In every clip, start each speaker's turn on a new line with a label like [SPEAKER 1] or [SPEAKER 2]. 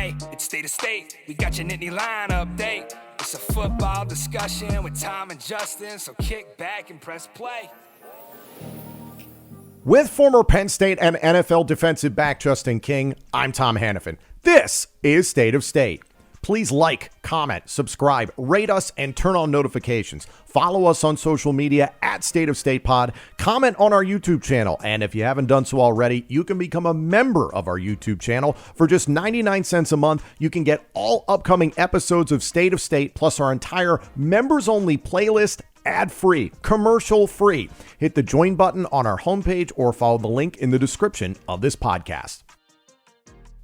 [SPEAKER 1] Hey, it's State of State. We got your Nittany Line update. It's a football discussion with Tom and Justin, so kick back and press play.
[SPEAKER 2] With former Penn State and NFL defensive back Justin King, I'm Tom Hannafin. This is State of State. Please like, comment, subscribe, rate us, and turn on notifications. Follow us on social media at State of State Pod. Comment on our YouTube channel. And if you haven't done so already, you can become a member of our YouTube channel. For just 99 cents a month, you can get all upcoming episodes of State of State, plus our entire members-only playlist, ad-free, commercial-free. Hit the join button on our homepage or follow the link in the description of this podcast.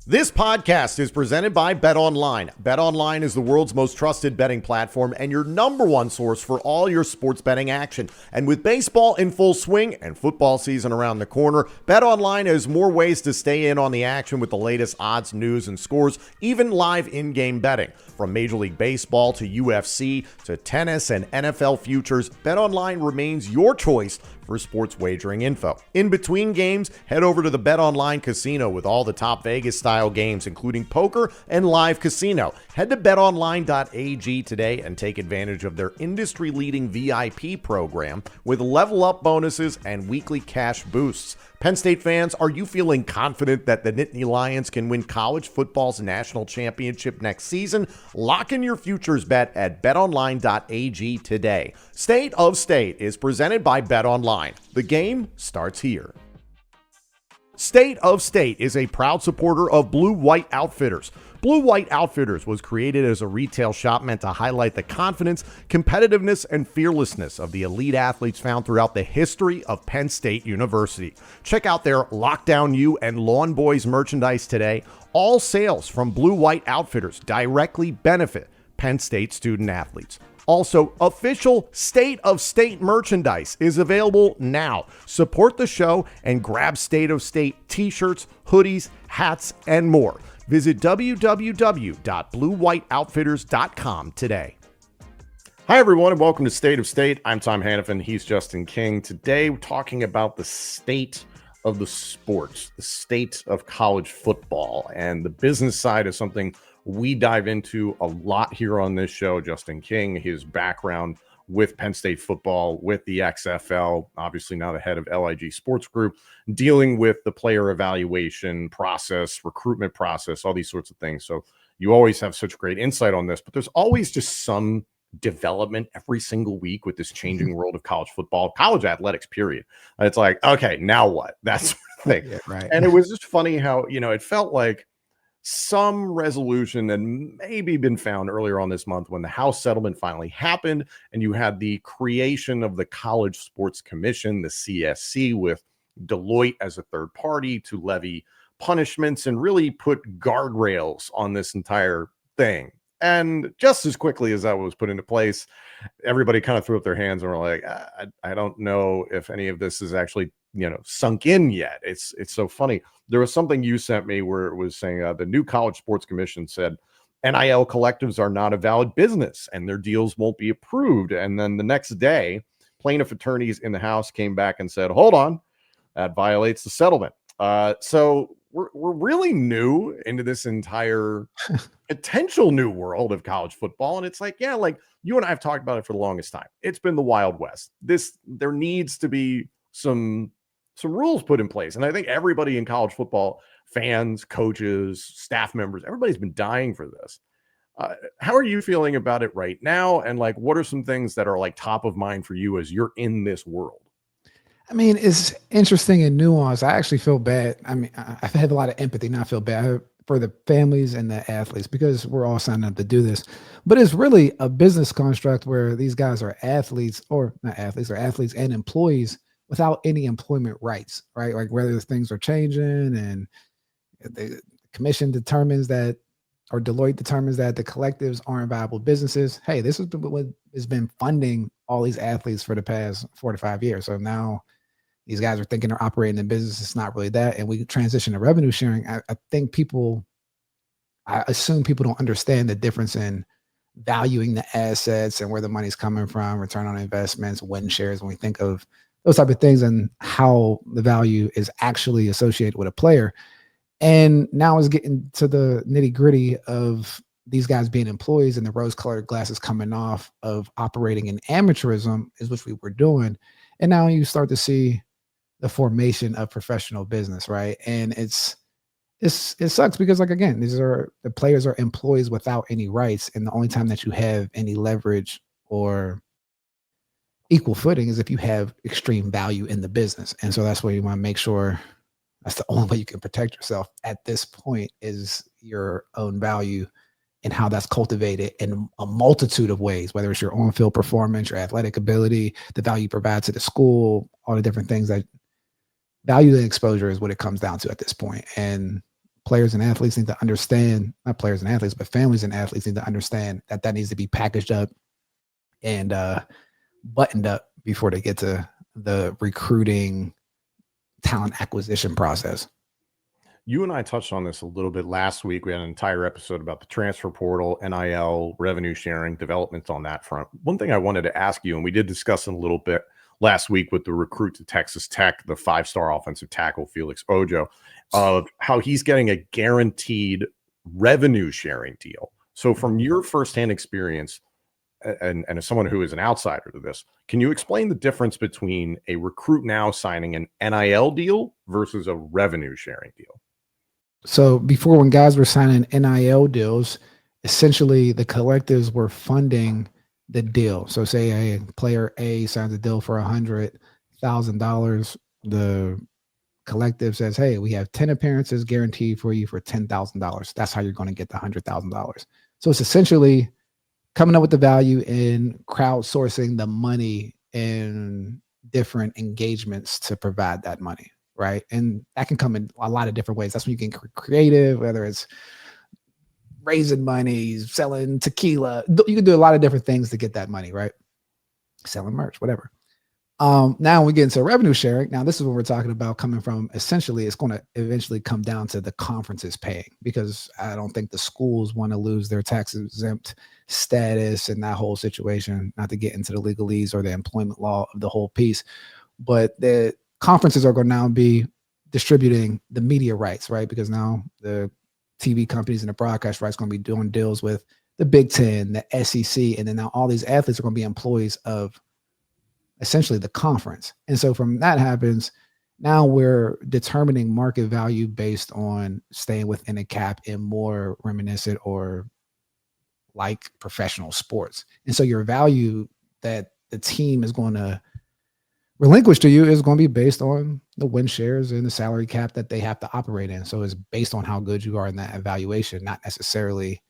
[SPEAKER 2] This podcast is presented by BetOnline. BetOnline is the world's most trusted betting platform and your number one source for all your sports betting action. And with baseball in full swing and football season around the corner, BetOnline has more ways to stay in on the action with the latest odds, news, and scores, even live in-game betting. From Major League Baseball to UFC to tennis and NFL futures, BetOnline remains your choice for sports wagering info. In between games, head over to the BetOnline Casino with all the top Vegas-style games, including poker and live casino. Head to betonline.ag today and take advantage of their industry-leading VIP program with level-up bonuses and weekly cash boosts. Penn State fans, are you feeling confident that the Nittany Lions can win college football's national championship next season? Lock in your futures bet at betonline.ag today. State of State is presented by BetOnline. The game starts here. State of State is a proud supporter of Blue White Outfitters. Blue White Outfitters was created as a retail shop meant to highlight the confidence, competitiveness, and fearlessness of the elite athletes found throughout the history of Penn State University. Check out their Lockdown U and Lawn Boys merchandise today. All sales from Blue White Outfitters directly benefit Penn State student athletes. Also, official State of State merchandise is available now. Support the show and grab State of State t-shirts, hoodies, hats, and more. Visit www.bluewhiteoutfitters.com today. Hi, everyone, and welcome to State of State. I'm Tom Hannafin. He's Justin King. Today, we're talking about the state of the sports, the state of college football, and the business side is something we dive into a lot here on this show. Justin King, his background with Penn State football, with the XFL, obviously now the head of LIG Sports Group, dealing with the player evaluation process, recruitment process, all these sorts of things. So you always have such great insight on this, but there's always just some development every single week with this changing world of college football, college athletics, period. It's like, okay, now what? That sort of thing.
[SPEAKER 3] Yeah, right.
[SPEAKER 2] And it was just funny how, it felt like some resolution had maybe been found earlier on this month when the House settlement finally happened and you had the creation of the College Sports Commission, the CSC, with Deloitte as a third party to levy punishments and really put guardrails on this entire thing. And just as quickly as that was put into place, everybody kind of threw up their hands and were like, I don't know if any of this is actually sunk in yet. It's so funny. There was something you sent me where it was saying the new College Sports Commission said NIL collectives are not a valid business and their deals won't be approved. And then the next day, plaintiff attorneys in the House came back and said, hold on, that violates the settlement. So we're really new into this entire potential new world of college football. And it's like, yeah, like you and I have talked about it for the longest time. It's been the Wild West. There needs to be some rules put in place. And I think everybody in college football, fans, coaches, staff members, everybody's been dying for this. How are you feeling about it right now? And like, what are some things that are like top of mind for you as you're in this world?
[SPEAKER 3] I mean, it's interesting and nuanced. I actually feel bad. I mean, I have a lot of empathy, not feel bad for the families and the athletes because we're all signing up to do this. But it's really a business construct where these guys are athletes or not athletes, or athletes and employees without any employment rights, right? Like whether things are changing and the commission determines that, or Deloitte determines that the collectives aren't viable businesses. Hey, this is what has been funding all these athletes for the past 4 to 5 years. So now these guys are thinking they're operating in business. It's not really that. And we transition to revenue sharing. I assume people don't understand the difference in valuing the assets and where the money's coming from, return on investments, win shares, when we think of those type of things and how the value is actually associated with a player. And now it's getting to the nitty gritty of these guys being employees and the rose colored glasses coming off of operating in amateurism, is which we were doing. And now you start to see the formation of professional business, right? And it sucks because, like, again, these are the players are employees without any rights, and the only time that you have any leverage or equal footing is if you have extreme value in the business. And so that's where you want to make sure that's the only way you can protect yourself at this point is your own value and how that's cultivated in a multitude of ways, whether it's your on-field performance, your athletic ability, the value you provide to the school, all the different things. That value and exposure is what it comes down to at this point. And players and athletes need to understand, not players and athletes, but families and athletes need to understand that that needs to be packaged up and buttoned up before they get to the recruiting talent acquisition process.
[SPEAKER 2] You and I touched on this a little bit last week. We had an entire episode about the transfer portal, NIL, revenue sharing, developments on that front. One thing I wanted to ask you, and we did discuss it a little bit last week with the recruit to Texas Tech, the 5-star offensive tackle, Felix Ojo, of how he's getting a guaranteed revenue sharing deal. So from your firsthand experience, and as someone who is an outsider to this, can you explain the difference between a recruit now signing an NIL deal versus a revenue sharing deal?
[SPEAKER 3] So before, when guys were signing NIL deals, essentially the collectives were funding the deal. So say a player A signs a deal for $100,000. The collective says, hey, we have 10 appearances guaranteed for you for $10,000. That's how you're going to get the $100,000. So it's essentially coming up with the value in crowdsourcing the money in different engagements to provide that money, right? And that can come in a lot of different ways. That's when you can get creative, whether it's raising money, selling tequila. You can do a lot of different things to get that money, right? Selling merch, whatever. Now we get into revenue sharing. Now this is what we're talking about, coming from, essentially it's going to eventually come down to the conferences paying, because I don't think the schools want to lose their tax exempt status and that whole situation, not to get into the legalese or the employment law of the whole piece, but the conferences are going to now be distributing the media rights, right? Because now the TV companies and the broadcast rights are going to be doing deals with the Big Ten, the SEC, and then now all these athletes are going to be employees of essentially the conference. And so from that happens, now we're determining market value based on staying within a cap and more reminiscent or like professional sports. And so your value that the team is going to relinquish to you is going to be based on the win shares and the salary cap that they have to operate in. So it's based on how good you are in that evaluation, not necessarily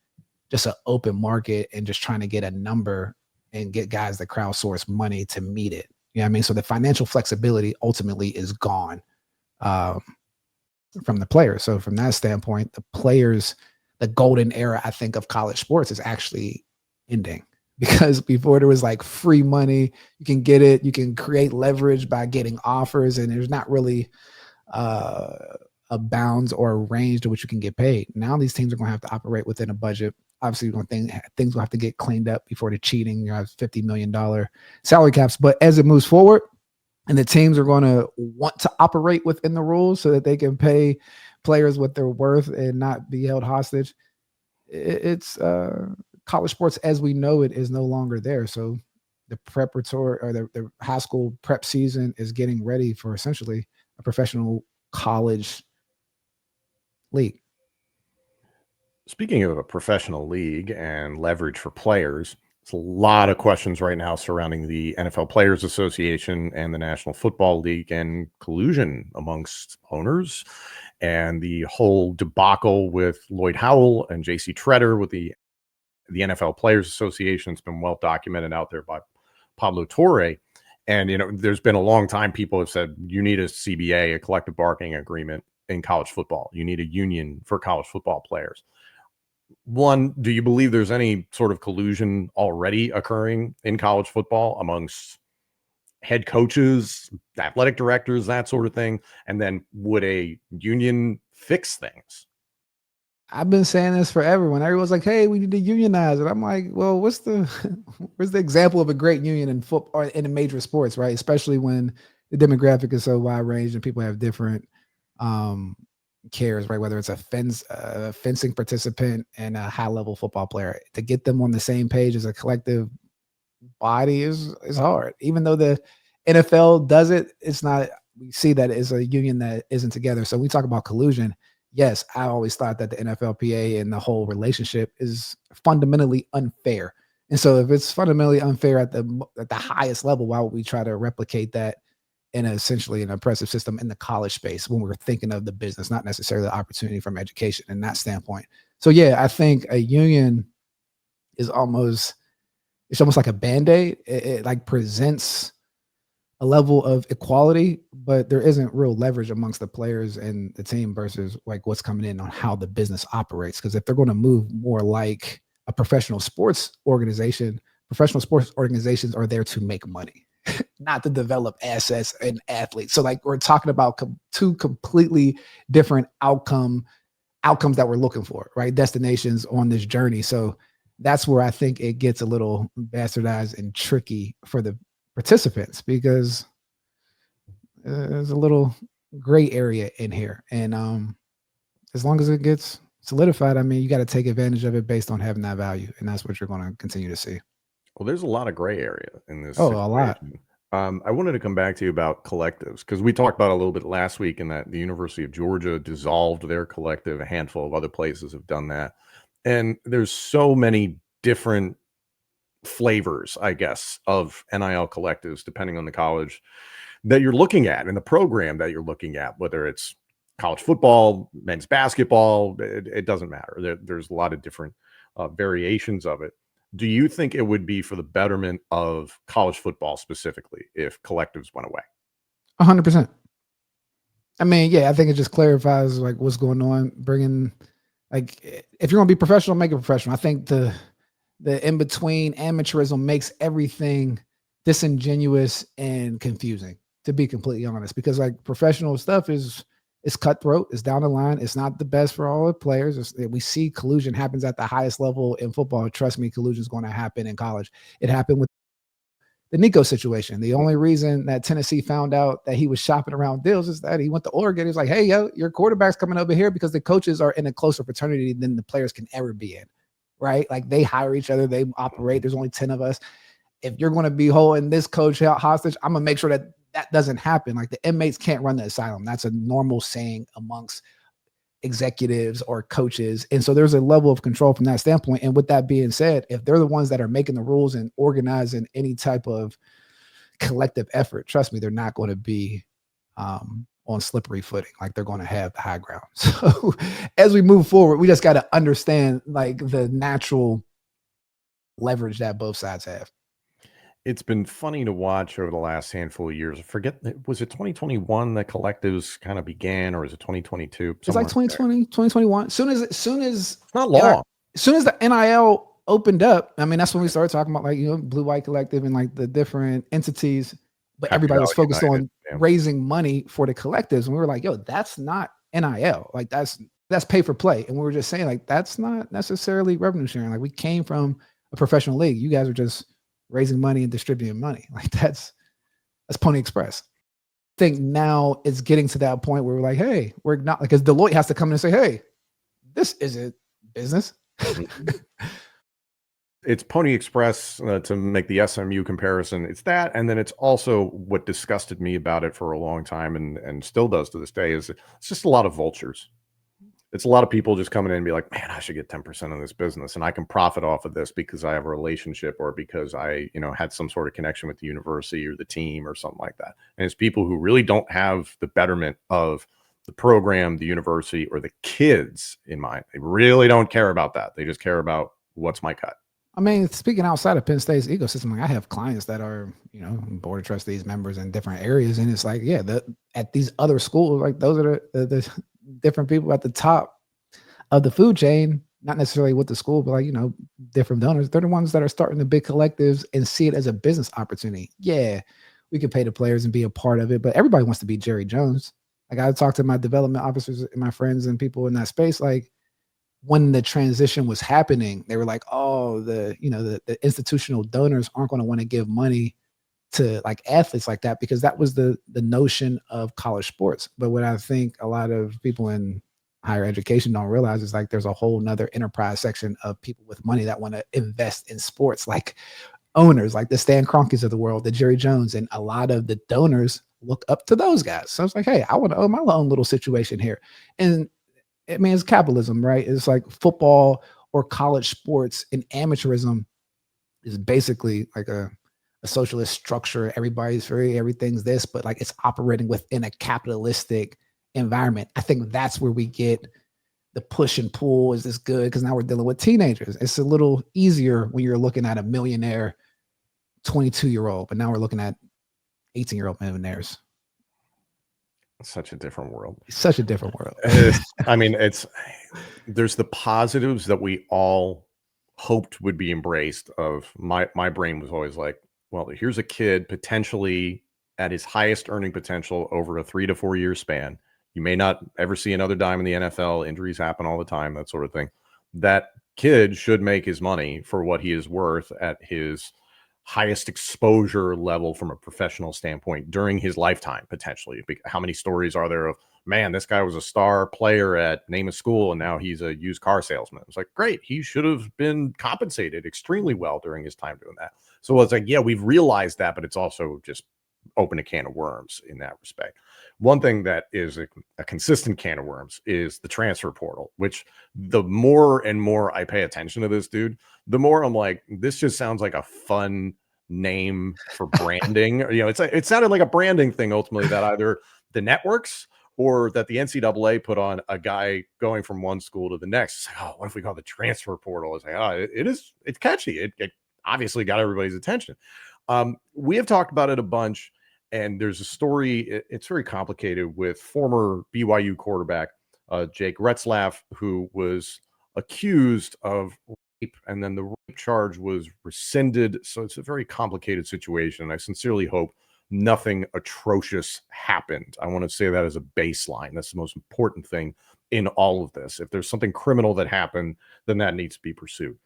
[SPEAKER 3] just an open market and just trying to get a number and get guys that crowdsource money to meet it. You know what I mean? So the financial flexibility ultimately is gone from the players. So from that standpoint, the players, the golden era, I think, of college sports is actually ending, because before there was like free money, you can get it, you can create leverage by getting offers, and there's not really a bounds or a range to which you can get paid. Now these teams are going to have to operate within a budget. Obviously, things will have to get cleaned up before the cheating. You have $50 million salary caps. But as it moves forward and the teams are going to want to operate within the rules so that they can pay players what they're worth and not be held hostage, it's college sports as we know it is no longer there. So the preparatory or the high school prep season is getting ready for essentially a professional college league.
[SPEAKER 2] Speaking of a professional league and leverage for players, there's a lot of questions right now surrounding the NFL Players Association and the National Football League and collusion amongst owners, and the whole debacle with Lloyd Howell and JC Treader with the NFL Players Association. It's been well documented out there by Pablo Torre. And, there's been a long time people have said you need a CBA, a collective bargaining agreement in college football. You need a union for college football players. One, do you believe there's any sort of collusion already occurring in college football amongst head coaches, athletic directors, that sort of thing? And then would a union fix things?
[SPEAKER 3] I've been saying this forever. When everyone's like, "Hey, we need to unionize it," I'm like, "Well, where's the example of a great union in football or in the major sports, right? Especially when the demographic is so wide range and people have different cares, right? Whether it's a fencing participant and a high level football player, to get them on the same page as a collective body is hard. Even though the NFL does it, it's not. We see that it's a union that isn't together. So we talk about collusion. Yes, I always thought that the NFLPA and the whole relationship is fundamentally unfair. And so if it's fundamentally unfair at the highest level, why would we try to replicate that in essentially an oppressive system in the college space when we're thinking of the business, not necessarily the opportunity from education in that standpoint? So yeah, I think a union is almost it's almost like a band-aid. It like presents a level of equality, but there isn't real leverage amongst the players and the team versus like what's coming in on how the business operates. Because if they're going to move more like a professional sports organizations are there to make money, not to develop assets and athletes. So like we're talking about two completely different outcomes that we're looking for, right? Destinations on this journey. So that's where I think it gets a little bastardized and tricky for the participants because there's a little gray area in here. And as long as it gets solidified, I mean, you got to take advantage of it based on having that value. And that's what you're going to continue to see.
[SPEAKER 2] Well, there's a lot of gray area in this
[SPEAKER 3] Oh, a lot.
[SPEAKER 2] situation. I wanted to come back to you about collectives because we talked about it a little bit last week in that the University of Georgia dissolved their collective. A handful of other places have done that. And there's so many different flavors, I guess, of NIL collectives, depending on the college that you're looking at and the program that you're looking at, whether it's college football, men's basketball, it doesn't matter. There's a lot of different variations of it. Do you think it would be for the betterment of college football specifically if collectives went away?
[SPEAKER 3] 100%. I mean, yeah, I think it just clarifies like what's going on, bringing like if you're going to be professional, make it professional. I think the in between amateurism makes everything disingenuous and confusing, to be completely honest, because like professional stuff is cutthroat, it's down the line, it's not the best for all the players. We see collusion happens at the highest level in football. Trust me, collusion is going to happen in college. It happened with the Nico situation. The only reason that Tennessee found out that he was shopping around deals is that he went to Oregon. He's like, hey, yo, your quarterback's coming over here because the coaches are in a closer fraternity than the players can ever be in, right? Like they hire each other, they operate. There's only 10 of us. If you're going to be holding this coach hostage, I'm going to make sure that that doesn't happen. Like the inmates can't run the asylum. That's a normal saying amongst executives or coaches. And so there's a level of control from that standpoint. And with that being said, if they're the ones that are making the rules and organizing any type of collective effort, trust me, they're not going to be on slippery footing. Like they're going to have the high ground. So as we move forward, we just got to understand like the natural leverage that both sides have.
[SPEAKER 2] It's been funny to watch over the last handful of years. I forget, was it 2021 that collectives kind of began, or is it 2022?
[SPEAKER 3] It's like 2020, 2021. Soon as
[SPEAKER 2] it's not long.
[SPEAKER 3] As soon as the NIL opened up, I mean, that's when we started talking about like, Blue White Collective and like the different entities, but everybody was focused on raising money for the collectives. And we were like, yo, that's not NIL. Like that's pay for play. And we were just saying like, that's not necessarily revenue sharing. Like we came from a professional league. You guys are just raising money and distributing money. Like that's Pony Express. I think now it's getting to that point where we're like, hey, we're not, because Deloitte has to come in and say, hey, this isn't business.
[SPEAKER 2] It's Pony Express to make the SMU comparison. It's that. And then it's also what disgusted me about it for a long time and still does to this day is it's just a lot of vultures. It's a lot of people just coming in and be like, man, I should get 10% of this business and I can profit off of this because I have a relationship or because I, had some sort of connection with the university or the team or something like that. And it's people who really don't have the betterment of the program, the university, or the kids in mind. They really don't care about that. They just care about what's my cut.
[SPEAKER 3] I mean, speaking outside of Penn State's ecosystem, like I have clients that are, board of trustees members in different areas. And it's like, yeah, at these other schools, like those are the different people at the top of the food chain, not necessarily with the school, but like, different donors. They're the ones that are starting the big collectives and see it as a business opportunity. Yeah, we can pay the players and be a part of it, but everybody wants to be Jerry Jones. Like I talked to my development officers and my friends and people in that space, like when the transition was happening, they were like, oh, the institutional donors aren't going to want to give money to like athletes like that, because that was the notion of college sports. But what I think a lot of people in higher education don't realize is like there's a whole nother enterprise section of people with money that want to invest in sports, like owners, like the Stan Kroenkes of the world, the Jerry Jones, and a lot of the donors look up to those guys. So it's like, hey, I want to own my own little situation here. And I mean, it's capitalism, right? It's like football or college sports and amateurism is basically like a socialist structure. Everybody's free, everything's this, but like it's operating within a capitalistic environment. I think that's where we get the push and pull. Is this good? Because now we're dealing with teenagers. It's a little easier when you're looking at a millionaire 22-year-old, but now we're looking at 18-year-old millionaires.
[SPEAKER 2] Such a different world.
[SPEAKER 3] Such a different world.
[SPEAKER 2] I mean, there's the positives that we all hoped would be embraced. Of my brain was always like, well, here's a kid potentially at his highest earning potential over a 3 to 4 year span. You may not ever see another dime in the NFL. Injuries happen all the time, that sort of thing. That kid should make his money for what he is worth at his highest exposure level from a professional standpoint during his lifetime, potentially. How many stories are there of, man, this guy was a star player at name a school and now he's a used car salesman? It's like, great, he should have been compensated extremely well during his time doing that. So it's like, yeah, we've realized that, but it's also just open a can of worms in that respect. One thing that is a consistent can of worms is the transfer portal, which the more and more I pay attention to this, dude, the more I'm like, this just sounds like a fun name for branding. It sounded like a branding thing ultimately that either the networks or that the NCAA put on a guy going from one school to the next. It's like, oh, what if we call it the transfer portal? It's like, oh, it's catchy. It obviously got everybody's attention. We have talked about it a bunch, and there's a story. It's very complicated with former BYU quarterback Jake Retzlaff, who was accused of rape, and then the rape charge was rescinded. So it's a very complicated situation. I sincerely hope nothing atrocious happened. I want to say that as a baseline. That's the most important thing in all of this. If there's something criminal that happened, then that needs to be pursued.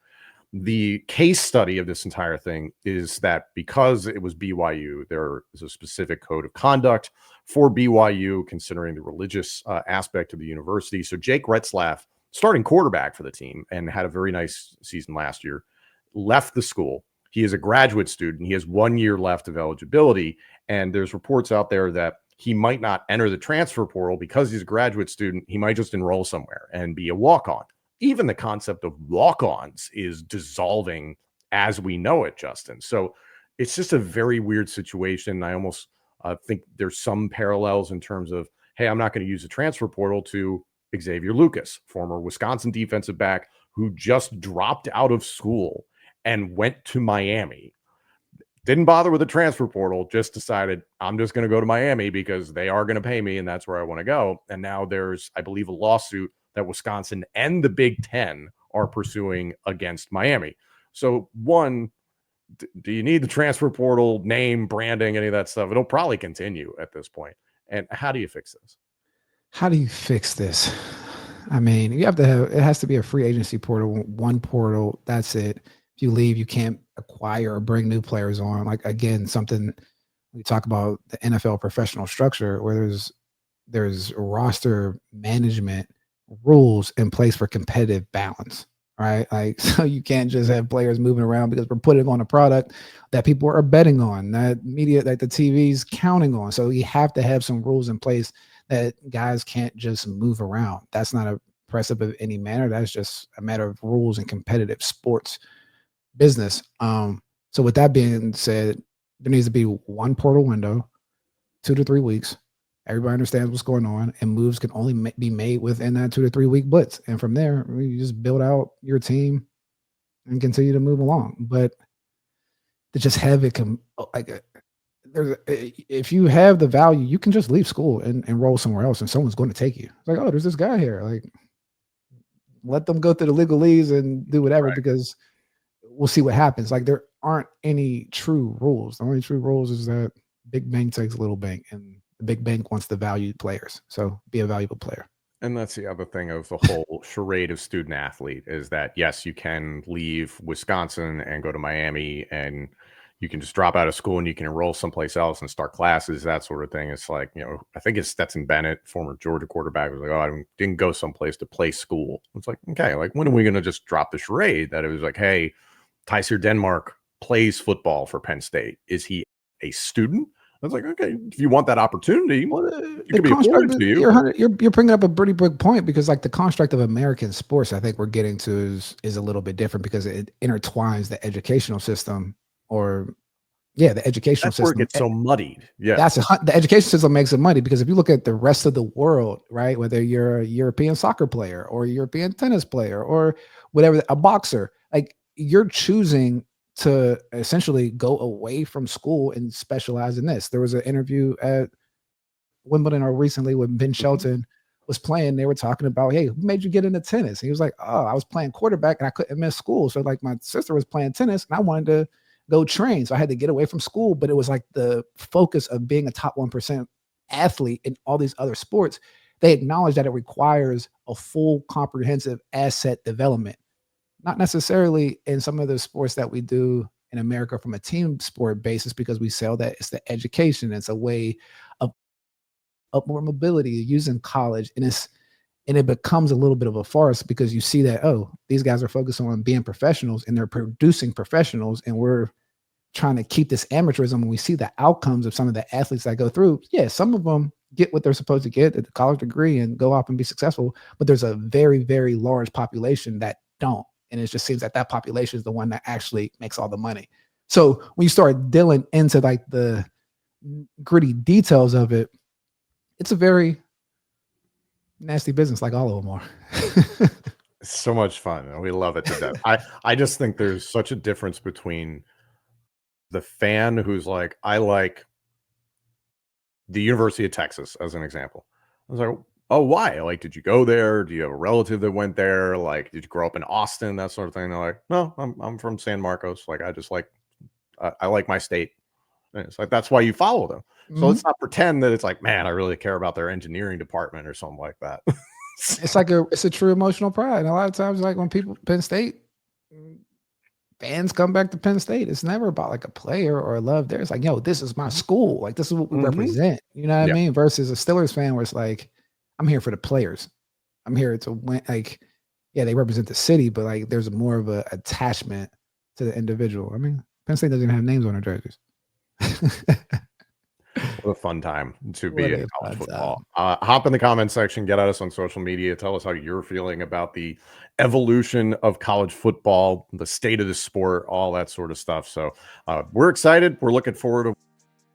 [SPEAKER 2] The case study of this entire thing is that because it was BYU, there is a specific code of conduct for BYU, considering the religious aspect of the university. So Jake Retzlaff, starting quarterback for the team and had a very nice season last year, left the school. He is a graduate student. He has 1 year left of eligibility. And there's reports out there that he might not enter the transfer portal because he's a graduate student. He might just enroll somewhere and be a walk-on. Even the concept of walk-ons is dissolving as we know it, Justin. So it's just a very weird situation. I almost think there's some parallels in terms of, hey, I'm not going to use the transfer portal to Xavier Lucas, former Wisconsin defensive back who just dropped out of school and went to Miami. Didn't bother with the transfer portal, just decided I'm just going to go to Miami because they are going to pay me and that's where I want to go. And now there's, I believe, a lawsuit that Wisconsin and the Big Ten are pursuing against Miami. So one, do you need the transfer portal, name, branding, any of that stuff? It'll probably continue at this point. And how do you fix this?
[SPEAKER 3] How do you fix this? I mean, it has to be a free agency portal, one portal. That's it. If you leave, you can't acquire or bring new players on. Like, again, something we talk about the NFL professional structure where there's roster management rules in place for competitive balance, right? Like, so you can't just have players moving around because we're putting on a product that people are betting on, that media, like the TV's counting on. So you have to have some rules in place that guys can't just move around. That's not oppressive of any manner. That's just a matter of rules and competitive sports business. So with that being said, there needs to be one portal window, 2 to 3 weeks. Everybody understands what's going on, and moves can only be made within that 2 to 3 week blitz. And from there, you just build out your team and continue to move along. But to just have it if you have the value, you can just leave school and enroll somewhere else, and someone's going to take you. It's like, oh, there's this guy here. Like, let them go through the legalese and do whatever, right, because we'll see what happens. Like, there aren't any true rules. The only true rules is that big bank takes little bank, and the big bank wants the valued players. So be a valuable player.
[SPEAKER 2] And that's the other thing of the whole charade of student athlete is that, yes, you can leave Wisconsin and go to Miami and you can just drop out of school and you can enroll someplace else and start classes, that sort of thing. It's like, I think it's Stetson Bennett, former Georgia quarterback, was like, oh, I didn't go someplace to play school. It's like, okay, like when are we going to just drop the charade that it was like, hey, Tyser Denmark plays football for Penn State. Is he a student? I was like, okay, if you want that opportunity, it can be afforded to you.
[SPEAKER 3] You're bringing up a pretty big point, because like the construct of American sports, I think we're getting to is a little bit different, because it intertwines the educational system, or the educational system.
[SPEAKER 2] Where it gets so muddied. Yeah,
[SPEAKER 3] the education system makes it muddy, because if you look at the rest of the world, right, whether you're a European soccer player or a European tennis player or whatever, a boxer, like you're choosing to essentially go away from school and specialize in this. There was an interview at Wimbledon or recently when Ben Shelton was playing. They were talking about, hey, who made you get into tennis? He was like, oh, I was playing quarterback and I couldn't miss school. So like my sister was playing tennis and I wanted to go train. So I had to get away from school. But it was like the focus of being a top 1% athlete in all these other sports. They acknowledge that it requires a full comprehensive asset development. Not necessarily in some of the sports that we do in America from a team sport basis, because we sell that it's the education. It's a way of more mobility using college. And it becomes a little bit of a farce, because you see that, oh, these guys are focused on being professionals and they're producing professionals. And we're trying to keep this amateurism. And we see the outcomes of some of the athletes that go through. Yeah, some of them get what they're supposed to get at the college degree and go off and be successful. But there's a very, very large population that don't. And it just seems that population is the one that actually makes all the money. So when you start dealing into like the gritty details of it, it's a very nasty business, like all of them are.
[SPEAKER 2] So much fun. We love it to death. I just think there's such a difference between the fan who's like, I like the University of Texas as an example. I was like, oh, why? Like, did you go there? Do you have a relative that went there? Like, did you grow up in Austin? That sort of thing. They're like, no, I'm from San Marcos. Like, I just like, I like my state. And it's like, that's why you follow them. So let's not pretend that it's like, man, I really care about their engineering department or something like that.
[SPEAKER 3] It's a true emotional pride. And a lot of times, like when Penn State fans come back to Penn State, it's never about like a player or a love there. It's like, yo, this is my school. Like, this is what we represent. You know what I mean? Versus a Steelers fan where it's like, I'm here for the players. I'm here to win. Like, yeah, they represent the city, but like there's more of a attachment to the individual. I mean, Penn State doesn't even have names on their jerseys.
[SPEAKER 2] What a fun time to be in college football. Hop in the comment section, get at us on social media. Tell us how you're feeling about the evolution of college football, the state of the sport, all that sort of stuff. So we're excited. We're looking forward to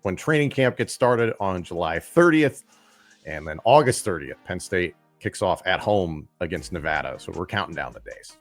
[SPEAKER 2] when training camp gets started on July 30th. And then August 30th, Penn State kicks off at home against Nevada. So we're counting down the days.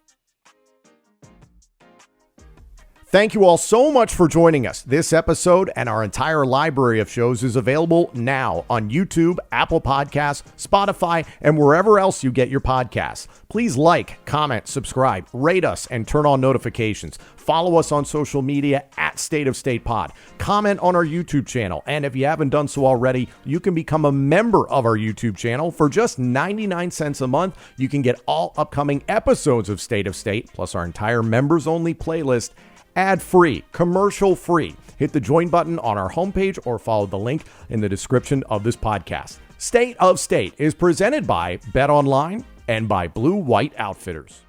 [SPEAKER 4] Thank you all so much for joining us. This episode and our entire library of shows is available now on YouTube, Apple Podcasts, Spotify, and wherever else you get your podcasts. Please like, comment, subscribe, rate us, and turn on notifications. Follow us on social media at State of State Pod. Comment on our YouTube channel. And if you haven't done so already, you can become a member of our YouTube channel. For just 99 cents a month, you can get all upcoming episodes of State of State, plus our entire members-only playlist, ad-free, commercial-free. Hit the join button on our homepage or follow the link in the description of this podcast. State of State is presented by Bet Online and by Blue White Outfitters.